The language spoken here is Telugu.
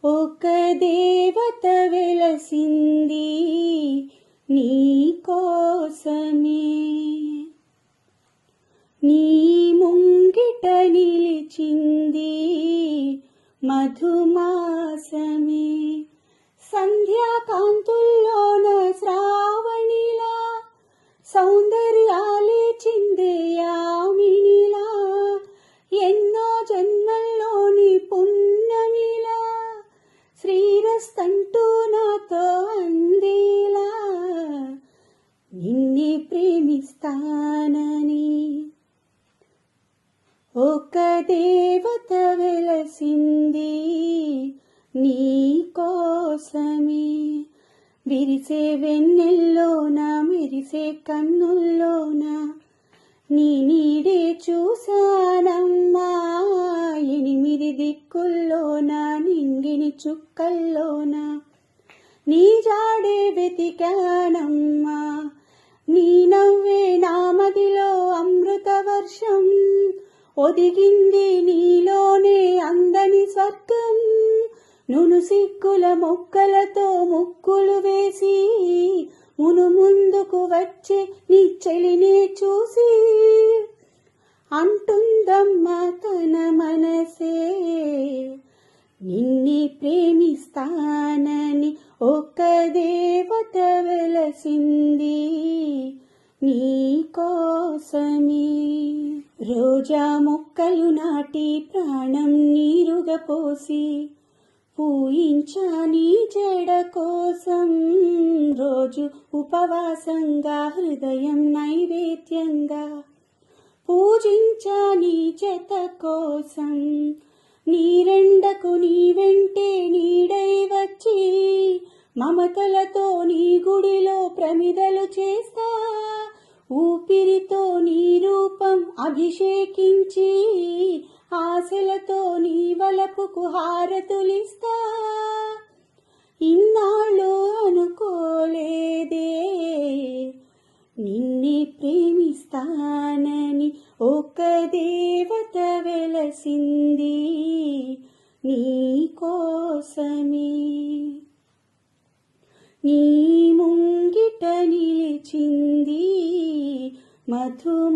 ఒక దేవత వెలసింది నీ కోసమే, నీ ముంగిట నిలిచింది మధుమాసమే. సంధ్యాకాంతుల్లోన శ్రావణిలా, సౌందర్యాలే చిందే యామినిలా, ఎన్నో జన్మల్లోని పున్నమిలా, శ్రీరస్తంటూ నాతో అందేలా, నిన్నే ప్రేమిస్తానని ఒక దేవత వెలసింది నీ కోసమే. విరిసే వెన్నెల్లోన మెరిసే కన్నుల్లోన నీ నీడే చూసానమ్మా, 8 దిక్కుల్లోన నింగిని చుక్కల్లోన నీ జాడే వెతికానమ్మా. నీ నవ్వే నా మదిలో అమృత వర్షం, ఒదిగింది నీలోనే అందని స్వర్గం. నును సిక్కుల మొక్కలతో ముక్కులు వేసి ముందుకు వచ్చే నీ చెలినే చూసి అంటుందమ్మా తన మనసే, నిన్నే ప్రేమిస్తానని ఒక దేవత వెలసింది నీ కోసమే. రోజా మొక్కలు నాటి ప్రాణం నీరుగా పోసి పూయించా నీ జడ కోసం, రోజు ఉపవాసంగా హృదయం నైవేద్యంగా పూజించా నీ జత కోసం. నీరెండకు నీ వెంటే నీడై వచ్చి మమతలతో నీ గుడిలో ప్రమిదలు చేస్తా, ఊపిరితో నీ రూపం అభిషేకించి ఆశలతో నీ వలపుకు హారతులిస్తా. ఇన్నాళ్ళు అనుకోలేదే నిన్నే ప్రేమిస్తానని ఒక దేవత వెలసింది నీ కోసమే, నీ ముంగిట నిలిచింది మధుమాసమే.